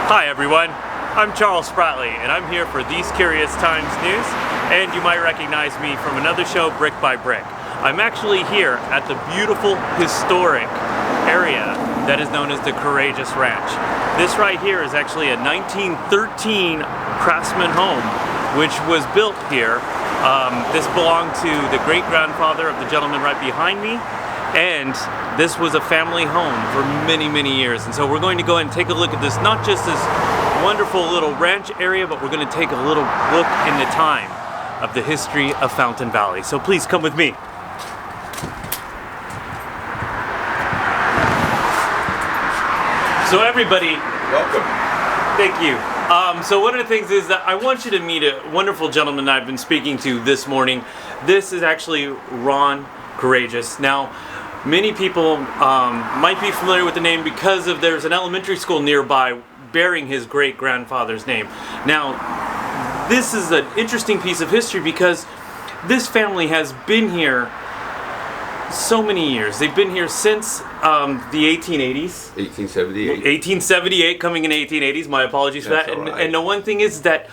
Hi everyone, I'm Charles Spratley and I'm here for These Curious Times News, and you might recognize me from another show, Brick by Brick. I'm actually here at the beautiful historic area that is known as the Courreges Ranch. This right here is actually a 1913 craftsman home which was built here. This belonged to the great-grandfather of the gentleman right behind me, and this was a family home for many, many years. And so we're going to go and take a look at this, not just this wonderful little ranch area, but we're going to take a little look in the time of the history of Fountain Valley. So please come with me. So everybody, welcome. Thank you. So one of the things is that I want you to meet a wonderful gentleman I've been speaking to this morning. This is actually Ron Courreges. Now, many people might be familiar with the name because there's an elementary school nearby bearing his great-grandfather's name. Now, this is an interesting piece of history because this family has been here so many years. They've been here since the 1880s. 1878. 1878, coming in 1880s. My apologies for that. And the one thing is that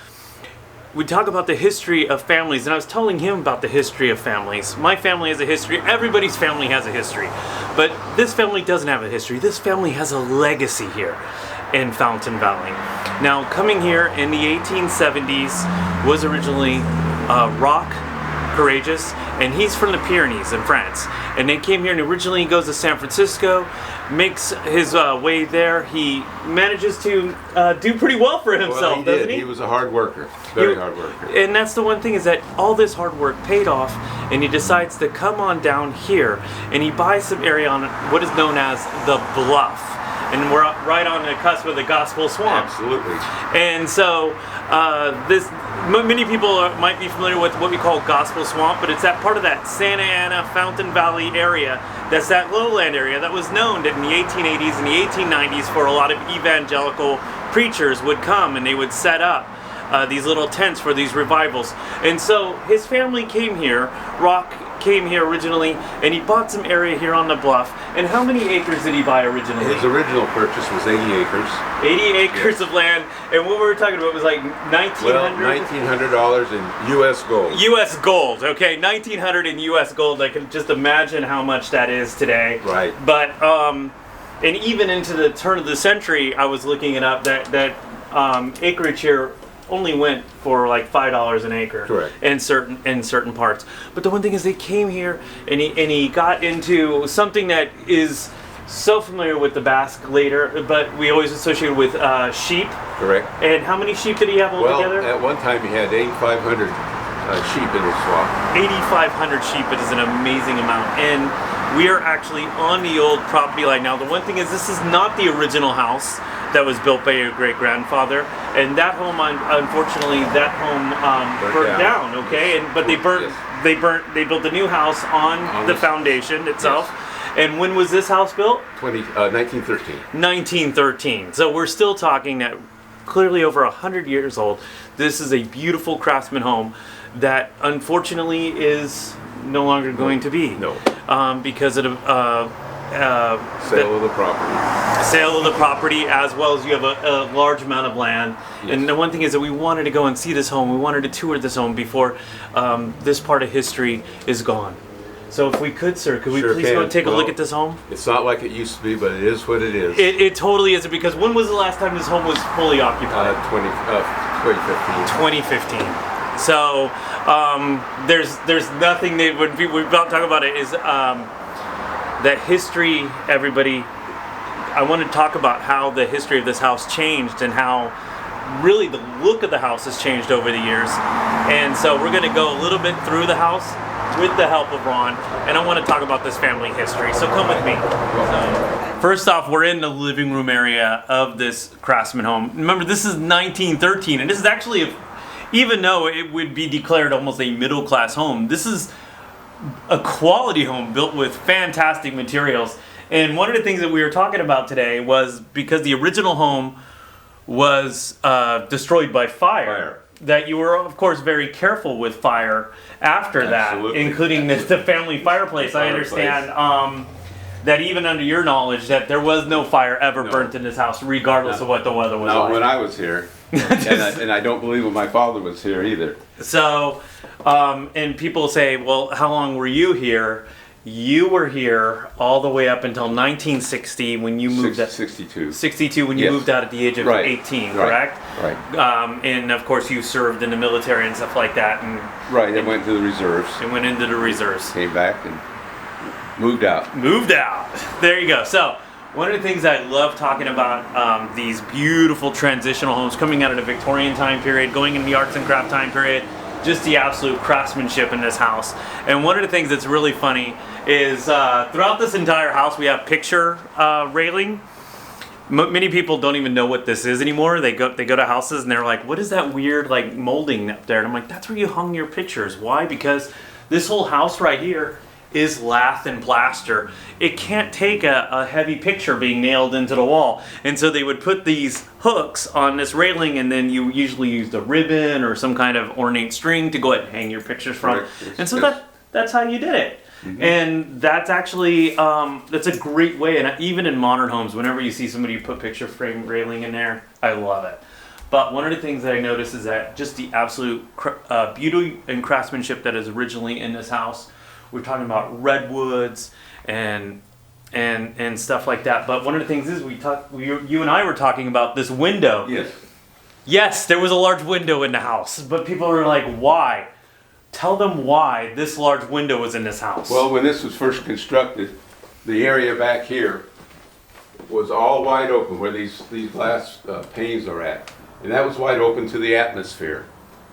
we talk about the history of families, and I was telling him about the history of families. My family has a history. Everybody's family has a history. But this family doesn't have a history. This family has a legacy here in Fountain Valley. Now, coming here in the 1870s was originally Ron Courreges, and he's from the Pyrenees in France. And they came here, and originally he goes to San Francisco, makes his way there. He manages to do pretty well for himself, doesn't he? He was a hard worker, very hard worker. And that's the one thing, is that all this hard work paid off, and he decides to come on down here, and he buys some area on what is known as the Bluff. And we're right on the cusp of the Gospel Swamp. Absolutely. And so many people might be familiar with what we call Gospel Swamp, but it's that part of that Santa Ana, Fountain Valley area, that's that lowland area that was known that in the 1880s and the 1890s for a lot of evangelical preachers would come and they would set up these little tents for these revivals. And so his family came here. Rock came here originally, and he bought some area here on the bluff. And how many acres did he buy originally? His original purchase was 80 acres. 80 acres of land, and what we were talking about was like $1,900? Well, $1,900 in U.S. gold. U.S. gold, okay, $1,900 in U.S. gold. I can just imagine how much that is today. Right. But and even into the turn of the century, I was looking it up, that acreage here only went for like $5 an acre. Correct. in certain parts. But the one thing is, they came here and he got into something that is so familiar with the Basque later, but we always associate with sheep. Correct. And how many sheep did he have altogether? Well, at one time he had 8,500 sheep in his swamp. 8,500 sheep. It is an amazing amount. And we are actually on the old property line now. The one thing is, this is not the original house that was built by your great-grandfather, and that home, unfortunately, that home burnt down. Okay, but they built a new house on the foundation itself. Yes. And when was this house built? 1913. 1913. So we're still talking that clearly over 100 years old. This is a beautiful craftsman home that unfortunately is no longer going to be. No. Because of sale of the property. Sale of the property, as well as you have a large amount of land. Yes. And the one thing is that we wanted to go and see this home. We wanted to tour this home before this part of history is gone. So if we could, sir, could we please go and take a look at this home? It's not like it used to be, but it is what it is. It totally is, because when was the last time this home was fully occupied? 2015. 2015. So there's nothing that we're about to talk about it is that history, everybody. I want to talk about how the history of this house changed and how really the look of the house has changed over the years. And so we're going to go a little bit through the house with the help of Ron, and I want to talk about this family history. So come with me. So, first off, we're in the living room area of this craftsman home. Remember, this is 1913, and this is actually, even though it would be declared almost a middle-class home, this is a quality home built with fantastic materials. And one of the things that we were talking about today was, because the original home was destroyed by fire, that you were, of course, very careful with fire after that, including the family fireplace. I understand that even under your knowledge that there was no fire ever No. burnt in this house, regardless of what the weather was Not like. when I was here, and I don't believe when my father was here either. So, and people say, well, how long were you here? You were here all the way up until 1960 when you moved out. 62. 62 when you Yes. moved out at the age of Right. 18, Right. correct? Right. And of course you served in the military and stuff like that, and Right. I went to the reserves, went into the reserves. came back, and moved out. Moved out. There you go. So one of the things I love talking about these beautiful transitional homes coming out of the Victorian time period, going into the arts and craft time period, just the absolute craftsmanship in this house. And one of the things that's really funny is throughout this entire house we have picture railing. Many people don't even know what this is anymore. They go to houses and they're like, what is that weird like molding up there? And I'm like, that's where you hung your pictures. Why? Because this whole house right here is lath and plaster. It can't take a heavy picture being nailed into the wall. And so they would put these hooks on this railing, and then you usually used a ribbon or some kind of ornate string to go ahead and hang your pictures from. Correct. Yes, And so yes. that's how you did it. And that's actually, that's a great way. And even in modern homes, whenever you see somebody put picture frame railing in there, I love it. But one of the things that I noticed is that just the absolute beauty and craftsmanship that is originally in this house. We're talking about redwoods and stuff like that. But one of the things is you and I were talking about this window. Yes. Yes, there was a large window in the house, but people are like, why? Tell them why this large window was in this house. Well, when this was first constructed, the area back here was all wide open where these glass panes are at. And that was wide open to the atmosphere.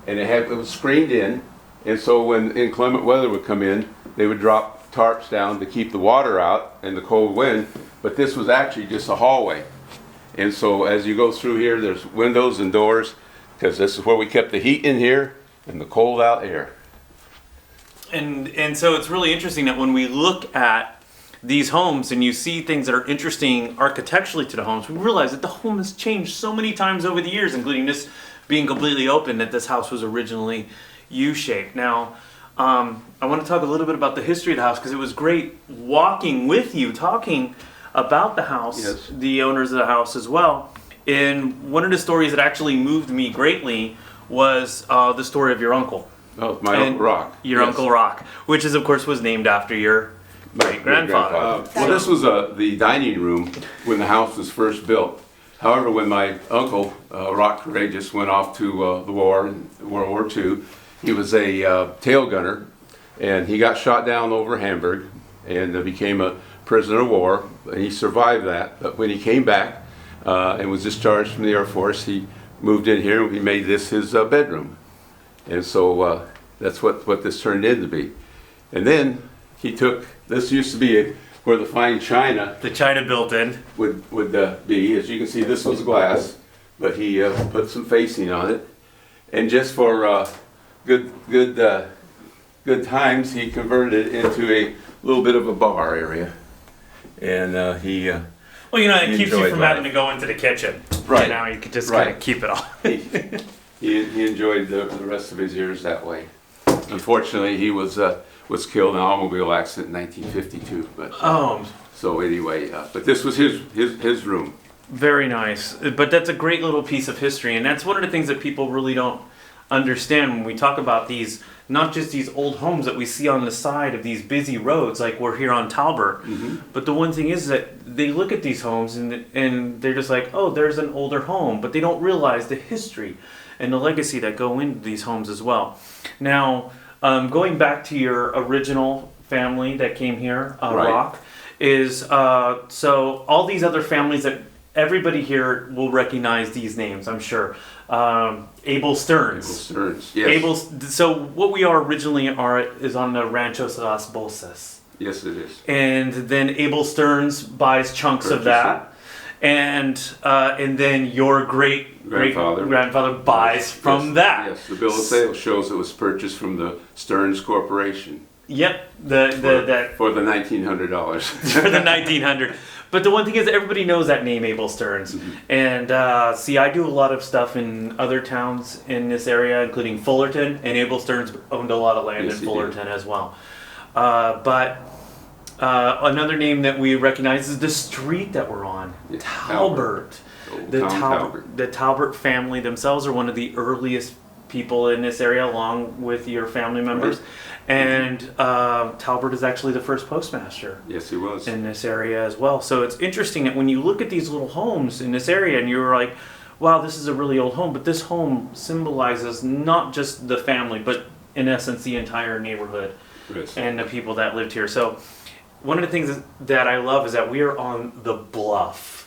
And it was screened in. And so when inclement weather would come in, they would drop tarps down to keep the water out and the cold wind. But this was actually just a hallway. And so as you go through here, there's windows and doors, because this is where we kept the heat in here and the cold out air. And so it's really interesting that when we look at these homes and you see things that are interesting architecturally to the homes, we realize that the home has changed so many times over the years, including this being completely open, that this house was originally U-shaped. Now, I want to talk a little bit about the history of the house, because it was great walking with you, talking about the house, Yes. the owners of the house as well. And one of the stories that actually moved me greatly was the story of your uncle. Oh, my Uncle Rock. Your Yes. Uncle Rock, which is of course was named after your great-grandfather. Well, this was the dining room when the house was first built. However, when my uncle, Ron Courreges, went off to the war, in World War II, he was a tail gunner, and he got shot down over Hamburg and became a prisoner of war. And he survived that, but when he came back and was discharged from the Air Force, he moved in here and he made this his bedroom. And so that's what this turned into be. And then he took, this used to be where the fine china The china built in. would be. As you can see, this was glass, but he put some facing on it. And just for good times, he converted it into a little bit of a bar area. And he Well, you know, it He keeps you enjoyed from life. having to go into the kitchen. Right. You know, you could just Right. kind of keep it all. he enjoyed the rest of his years that way. Unfortunately, he was killed in an automobile accident in 1952. But so anyway, but this was his room. Very nice. But that's a great little piece of history, and that's one of the things that people really don't understand when we talk about these, not just these old homes that we see on the side of these busy roads like we're here on Talbert, but the one thing is that they look at these homes and they're just like, oh, there's an older home, but they don't realize the history and the legacy that go into these homes as well. Now, going back to your original family that came here, Right. Rock, is so all these other families that everybody here will recognize these names, I'm sure. Abel Stearns. Stearns, yes. So what we are originally is on the Ranchos de las Bolsas. Yes, it is. And then Abel Stearns buys chunks of that. And then your great-grandfather buys from that. Yes, the bill of sale shows it was purchased from the Stearns Corporation. Yep, for the $1,900. for the 1900. But the one thing is, everybody knows that name, Abel Stearns. And see, I do a lot of stuff in other towns in this area, including Fullerton, and Abel Stearns owned a lot of land Yes, in he Fullerton as well. But Another name that we recognize is the street that we're on, Yeah, Talbert. Old The Town Talbert. The Talbert family themselves are one of the earliest people in this area, along with your family members. Right. And Talbert is actually the first postmaster Yes, he was. in this area as well. So it's interesting that when you look at these little homes in this area and you're like, wow, this is a really old home, but this home symbolizes not just the family, but in essence the entire neighborhood Yes. and the people that lived here. So one of the things that I love is that we are on the bluff.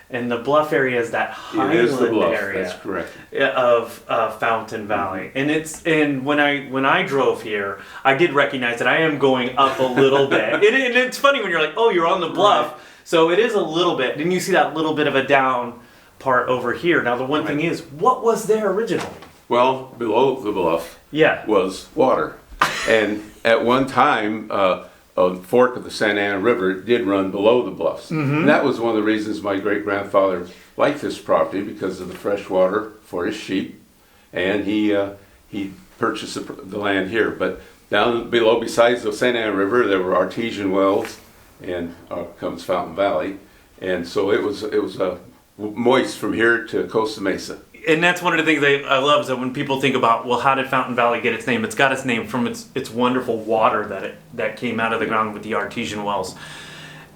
And the bluff area is that It is the highland bluff. area That's correct. of Fountain Valley, and when I drove here, I did recognize that I am going up a little bit, and it's funny when you're like, oh, you're on the bluff, Right. so it is a little bit. Then you see that little bit of a down part over here. Now the one thing is, what was there originally? Well, below the bluff Yeah, was water. And at one time, a fork of the Santa Ana River did run below the bluffs. And that was one of the reasons my great-grandfather liked this property, because of the fresh water for his sheep. And he purchased the land here. But down below, besides the Santa Ana River, there were artesian wells, and comes Fountain Valley. And so it was moist from here to Costa Mesa. and that's one of the things I love is that when people think about, well, how did Fountain Valley get its name? It's got its name from its wonderful water that came out of the ground with the artesian wells.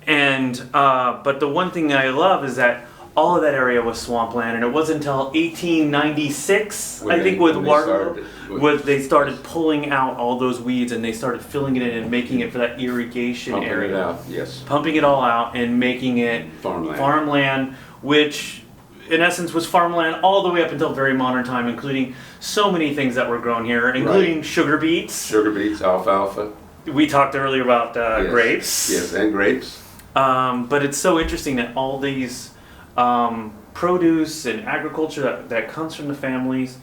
And but the one thing that I love is that all of that area was swampland, and it wasn't until 1896, I think, with Waterloo, they started pulling out all those weeds and they started filling it in and making it for that irrigation Pumping area. it out, yes. Pumping it all out and making it farmland, which in essence was farmland all the way up until very modern time, including so many things that were grown here, including sugar beets. Sugar beets, alfalfa. We talked earlier about Yes. grapes. Yes, and grapes. But it's so interesting that all these produce and agriculture that comes from the families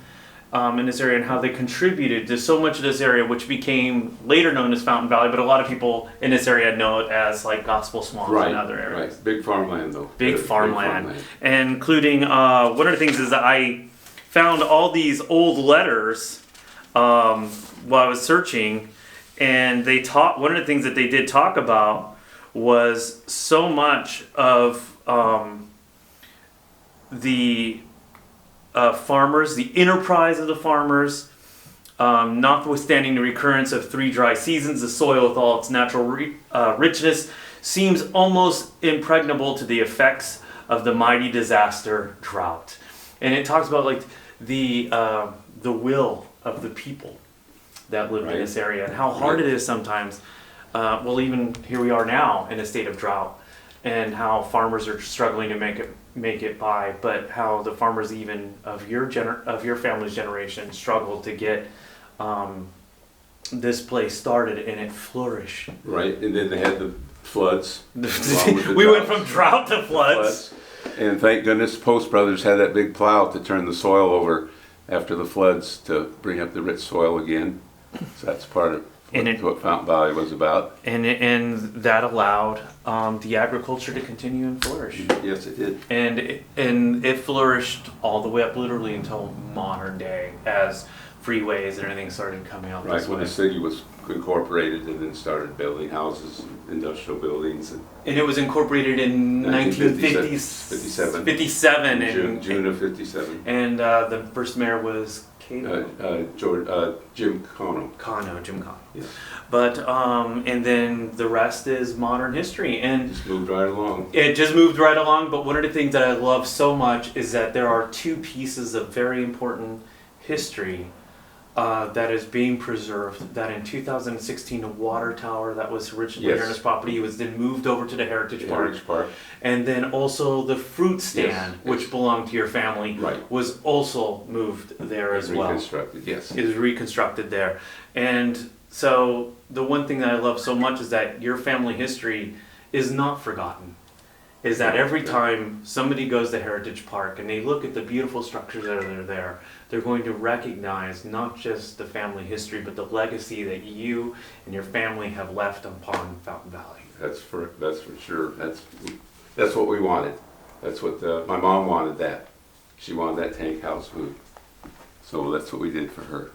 in this area and how they contributed to so much of this area, which became later known as Fountain Valley, but a lot of people in this area know it as like Gospel Swamps and other areas. Right, big farmland though. Big farmland. And including, one of the things is that I found all these old letters while I was searching, and one of the things that they did talk about was so much of the farmers, the enterprise of the farmers, notwithstanding the recurrence of 3 dry seasons, the soil with all its natural richness seems almost impregnable to the effects of the mighty disaster drought. And it talks about like the will of the people that lived in this area and how hard it is sometimes. Well, even here we are now in a state of drought, and how farmers are struggling to make it by, but how the farmers even of your family's generation struggled to get this place started, and it flourished. Right, and then they had the floods. We went from drought to floods. And thank goodness Post Brothers had that big plow to turn the soil over after the floods to bring up the rich soil again. So that's part of what Fountain Valley was about. And that allowed the agriculture to continue and flourish. Yes, it did. And it flourished all the way up literally until modern day as freeways and everything started coming out this way. When the city was incorporated and then started building houses, industrial buildings. And it was incorporated in 1957. 57. June of 57. And the first mayor was Jim Cano. Jim Cano. Yes. But and then the rest is modern history, and just moved right along. It just moved right along. But one of the things that I love so much is that there are 2 pieces of very important history that is being preserved. That in 2016, a water tower that was originally here on this property was then moved over to the Heritage Park. And then also the fruit stand, which belonged to your family, was also moved there as well. Reconstructed, yes. Is reconstructed there. And so the one thing that I love so much is that your family history is not forgotten. Is that every time somebody goes to Heritage Park and they look at the beautiful structures that are there, they're going to recognize not just the family history, but the legacy that you and your family have left upon Fountain Valley. That's for sure. That's what we wanted. That's what my mom wanted. That she wanted that tank house moved, so that's what we did for her.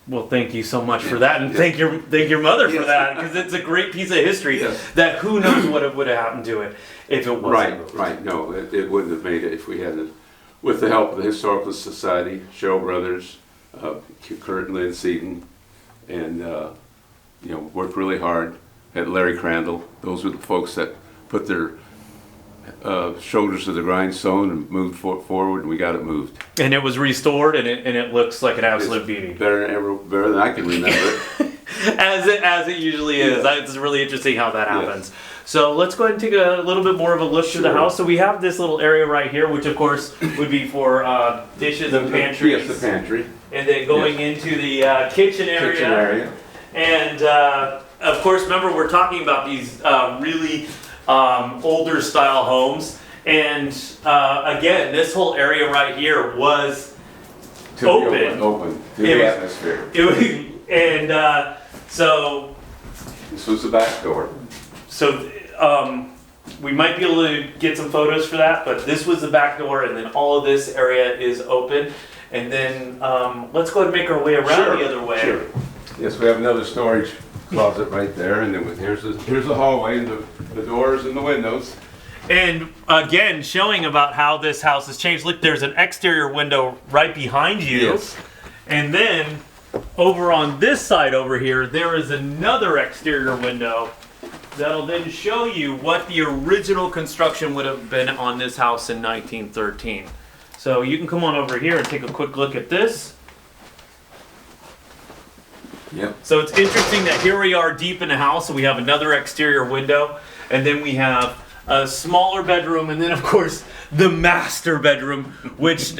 Well, thank you so much for that, and thank your mother for that, because it's a great piece of history that who knows what would have happened to it if it wasn't. Right. No, it wouldn't have made it if we hadn't, with the help of the Historical Society, Cheryl Brothers, Kurt and Lynn Seaton, and worked really hard. At Larry Crandall, those were the folks that put their shoulders to the grindstone and moved forward, and we got it moved. And it was restored, and it looks like an absolute beauty. Better than I can remember. as it usually is. It's really interesting how that happens. So let's go ahead and take a little bit more of a look through the house. So we have this little area right here, which of course would be for dishes and pantries. Yes, the pantry. And then going into the kitchen area. And of course, remember we're talking about these really older style homes. And again, this whole area right here was open to the atmosphere. So this was the back door. So we might be able to get some photos for that, but this was the back door, and then all of this area is open. And then let's go ahead and make our way around the other way. Sure. Yes, we have another storage closet right there, and then here's the hallway, and the doors and the windows. And again, showing about how this house has changed. Look, there's an exterior window right behind you. Yes. And then over on this side over here, there is another exterior window that'll then show you what the original construction would have been on this house in 1913. So you can come on over here and take a quick look at this. Yep. So it's interesting that here we are deep in the house, and we have another exterior window, and then we have a smaller bedroom, and then of course the master bedroom, which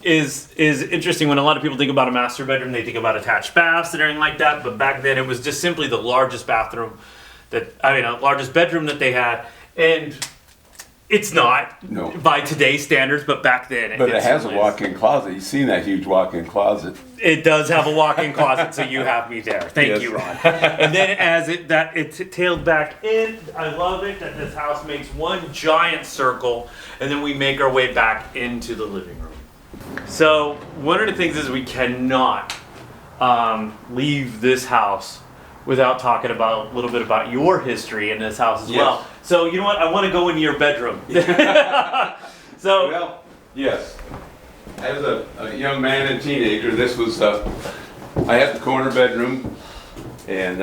is interesting. When a lot of people think about a master bedroom, they think about attached baths and everything like that, but back then it was just simply the largest largest bedroom that they had. And it's not by today's standards, but back then But it has a walk-in closet. You've seen that huge walk-in closet. It does have a walk-in closet, so you have me there. Thank you, Ron. And then as it tailed back in, I love it that this house makes one giant circle, and then we make our way back into the living room. So one of the things is we cannot leave this house without talking about a little bit about your history in this house as well. So you know what? I want to go into your bedroom. So well, yes. As a young man and teenager, this was I had the corner bedroom, and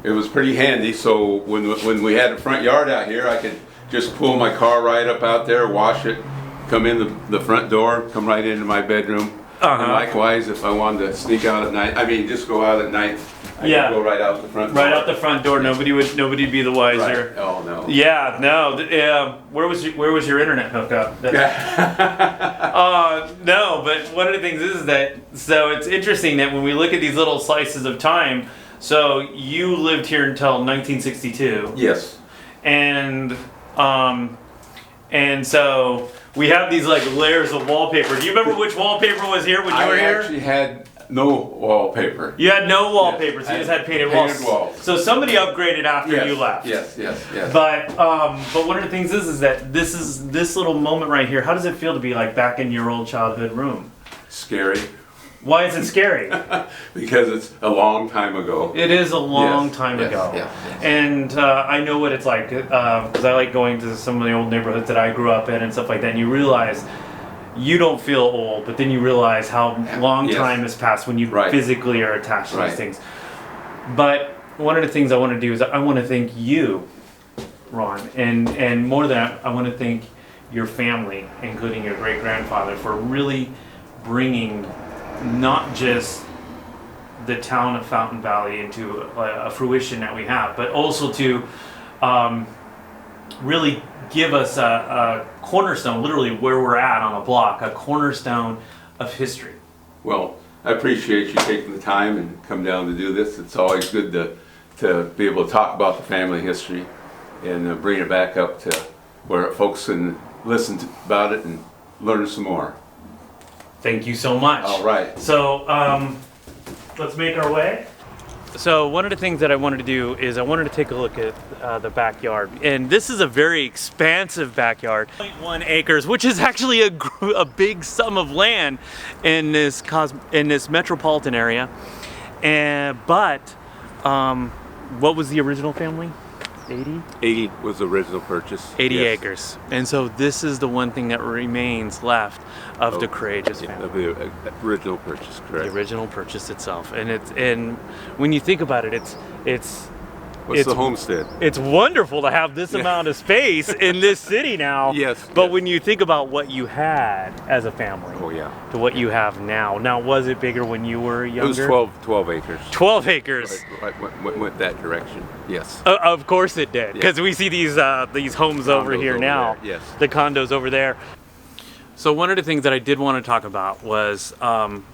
it was pretty handy. So when we had a front yard out here, I could just pull my car right up out there, wash it, come in the front door, come right into my bedroom. And likewise, if I wanted to sneak out at night, just go out at night, I could go right out the front door. Right out the front door. Nobody'd be the wiser. Right. Oh no. Yeah, no. Where was your internet hookup? No, but one of the things is that it's interesting that when we look at these little slices of time. So you lived here until 1962. Yes. And so we have these like layers of wallpaper. Do you remember which wallpaper was here when you were here? I actually had no wallpaper. You had no wallpaper, so you just had painted walls. So somebody upgraded after you left. Yes. But one of the things is that this little moment right here. How does it feel to be like back in your old childhood room? Scary. Why is it scary? Because it's a long time ago. It is a long time ago. Yes. And I know what it's like, because I like going to some of the old neighborhoods that I grew up in and stuff like that, and you realize you don't feel old, but then you realize how long time has passed when you physically are attached to these things. But one of the things I want to do is I want to thank you, Ron, and more than that, I want to thank your family, including your great-grandfather, for really bringing not just the town of Fountain Valley into a fruition that we have, but also to really give us a cornerstone, literally where we're at on a block, a cornerstone of history. Well, I appreciate you taking the time and come down to do this. It's always good to be able to talk about the family history and bring it back up to where folks can listen about it and learn some more. Thank you so much. All right. So let's make our way. So one of the things that I wanted to do is I wanted to take a look at the backyard, and this is a very expansive backyard, 0.1 acres, which is actually a big sum of land in this metropolitan area. But what was the original family? 80? 80 was the original purchase. 80 acres. And so this is the one thing that remains left of the Courreges family. Of the original purchase, correct. The original purchase itself. And when you think about it, What's the Homestead? It's wonderful to have this amount of space in this city now. Yes. But when you think about what you had as a family, to what you have now. Now, was it bigger when you were younger? It was 12 acres. 12 acres. Went that direction. Yes. Of course it did, because we see these homes over here now. There. Yes. The condos over there. So one of the things that I did want to talk about was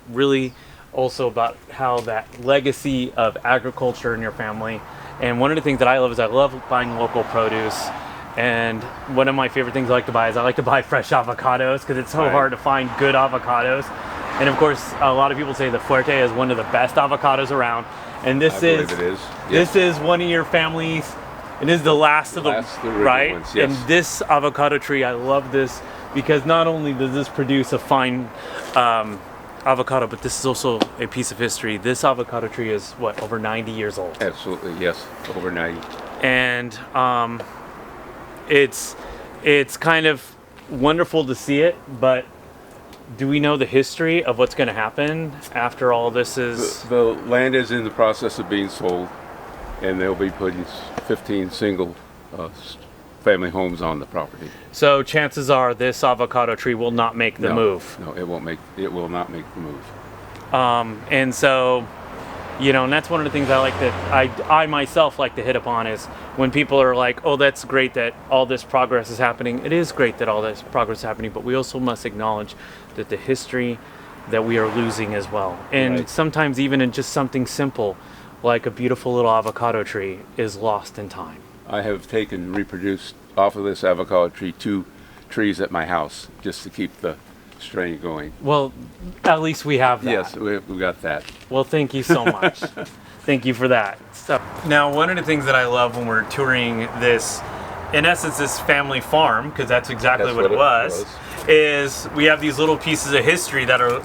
really also about how that legacy of agriculture in your family. And one of the things that I love is I love buying local produce. And one of my favorite things I like to buy is I like to buy fresh avocados, because it's so hard to find good avocados. And of course, a lot of people say the Fuerte is one of the best avocados around. And this believe it is. This is one of your family's. It is the last of the right. Ones, yes. And this avocado tree, I love this because not only does this produce a fine avocado, but this is also a piece of history. This avocado tree is what, over 90 years old? Absolutely, yes, over 90. And it's kind of wonderful to see it, but do we know the history of what's going to happen after all this is? The land is in the process of being sold, and they'll be putting 15 single family homes on the property. So chances are this avocado tree will not make the move. No, it won't make. It will not make the move. And so, and that's one of the things I myself like to hit upon is when people are like, oh, that's great that all this progress is happening. It is great that all this progress is happening, but we also must acknowledge that the history that we are losing as well. And sometimes even in just something simple, like a beautiful little avocado tree, is lost in time. I have reproduced off of this avocado tree 2 trees at my house just to keep the strain going. Well, at least we have that. Yes, we got that. Well, thank you so much. Thank you for that. So, now, one of the things that I love when we're touring this, in essence, this family farm, because that's exactly what it was, is we have these little pieces of history that are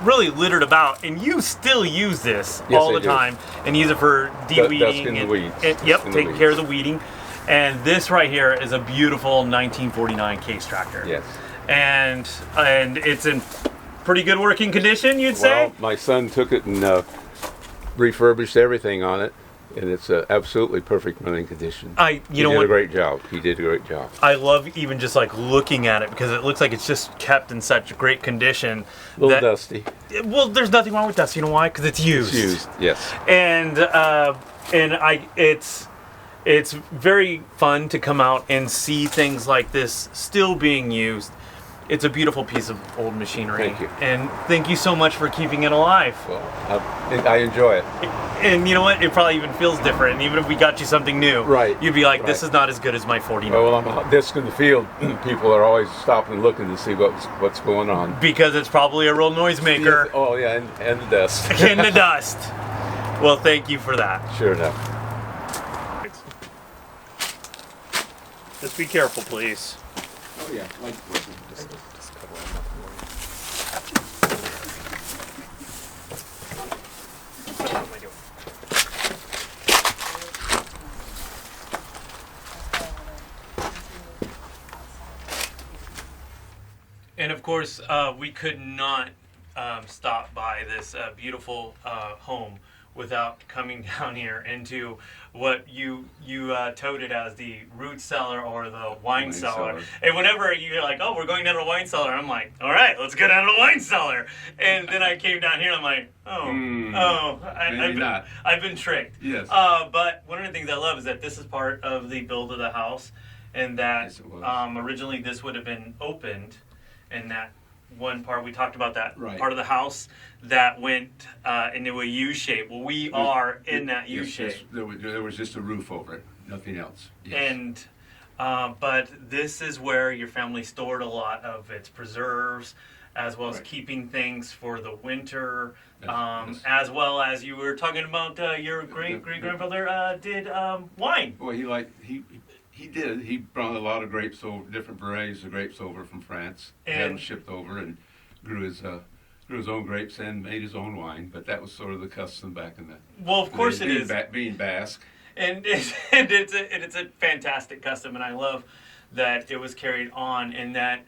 really littered about, and you still use this all the time and use it for de-weeding and weeds. Taking care of the weeding. And this right here is a beautiful 1949 case tractor. Yes. And it's in pretty good working condition, you'd say? Well, my son took it and refurbished everything on it, and it's absolutely perfect running condition. He did a great job. He did a great job. I love even just like looking at it, because it looks like it's just kept in such great condition. A little dusty. Well, there's nothing wrong with dust. You know why? Because it's used. It's used, yes. And it's very fun to come out and see things like this still being used. It's a beautiful piece of old machinery. Thank you. And thank you so much for keeping it alive. Well, I enjoy it. And you know what? It probably even feels different. And even if we got you something new, you'd be like, this is not as good as my 49. Well, I'm out disc in the field. People are always stopping and looking to see what's going on. Because it's probably a real noisemaker. Yes. Oh, yeah, and the dust. And the dust. Well, thank you for that. Sure enough. Just be careful, please. Oh, yeah. And of course, we could not stop by this beautiful home without coming down here into what you touted as the root cellar or the wine cellar. And whenever you're like, oh, we're going down to the wine cellar, I'm like, all right, let's go down to the wine cellar. And then I came down here, I'm like, I've been tricked. Yes. But one of the things I love is that this is part of the build of the house, and that originally this would have been opened, and that one part we talked about, that part of the house that went into a U shape. Well, we are in that U shape. There was just a roof over it, nothing else. Yes. And but this is where your family stored a lot of its preserves as well as Right. keeping things for the winter, Yes. as well as you were talking about your great grandfather did wine. Well, he did. He brought a lot of grapes over, different varieties of grapes over from France, had them And- shipped over, and grew his own grapes and made his own wine. But that was sort of the custom back in the Well, of course it being is. being Basque. And it's a fantastic custom, and I love that it was carried on, and that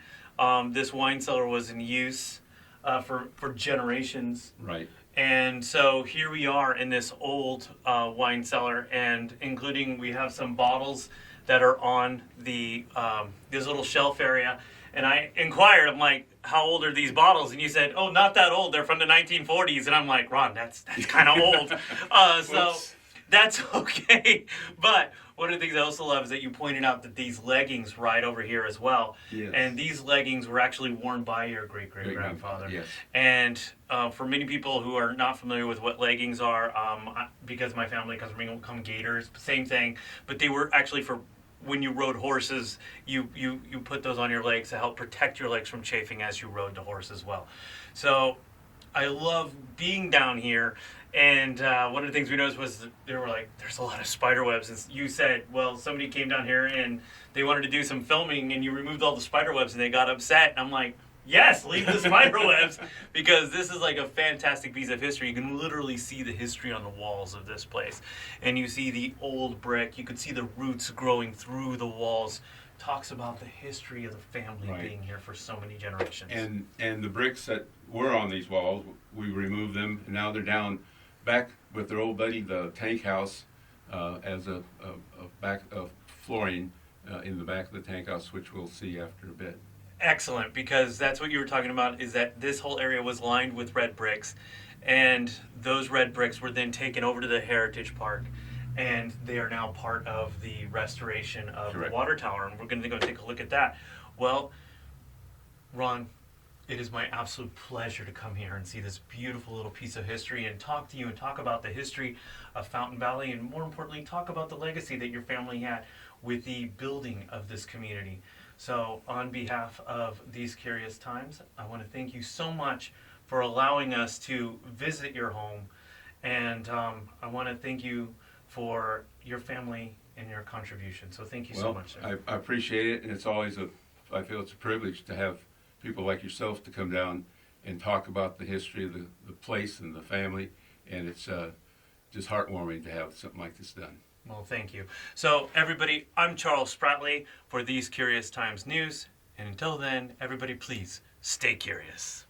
this wine cellar was in use for generations. Right. And so here we are in this old wine cellar, and including we have some bottles that are on the this little shelf area. And I inquired, I'm like, how old are these bottles? And you said, oh, not that old. They're from the 1940s. And I'm like, Ron, that's kind of old. So Whoops. that's okay. But one of the things I also love is that you pointed out that these leggings right over here as well. Yes. And these leggings were actually worn by your great-great-grandfather. Yes. And for many people who are not familiar with what leggings are, because my family comes from England, come gaiters, same thing. But they were actually for when you rode horses, you put those on your legs to help protect your legs from chafing as you rode the horse as well. So I love being down here. And one of the things we noticed was that they were like, there's a lot of spider webs. And you said, well, somebody came down here and they wanted to do some filming and you removed all the spider webs and they got upset. And I'm like, yes, leave the spider webs, because this is like a fantastic piece of history. You can literally see the history on the walls of this place. And you see the old brick. You could see the roots growing through the walls. Talks about the history of the family Right. being here for so many generations. And the bricks that were on these walls, we removed them, and now they're down back with their old buddy, the tank house, as a back of flooring in the back of the tank house, which we'll see after a bit. Excellent, because that's what you were talking about, is that this whole area was lined with red bricks, and those red bricks were then taken over to the Heritage Park, and they are now part of the restoration of Correct. the water tower, and we're going to go take a look at that. Well, Ron, it is my absolute pleasure to come here and see this beautiful little piece of history and talk to you and talk about the history of Fountain Valley, and more importantly, talk about the legacy that your family had with the building of this community. So on behalf of These Curious Times, I want to thank you so much for allowing us to visit your home. And I want to thank you for your family and your contribution. So thank you so much, sir. I appreciate it, and it's always I feel it's a privilege to have people like yourself to come down and talk about the history of the place and the family, and it's just heartwarming to have something like this done. Well, thank you. So, everybody, I'm Charles Spratley for These Curious Times News. And until then, everybody, please stay curious.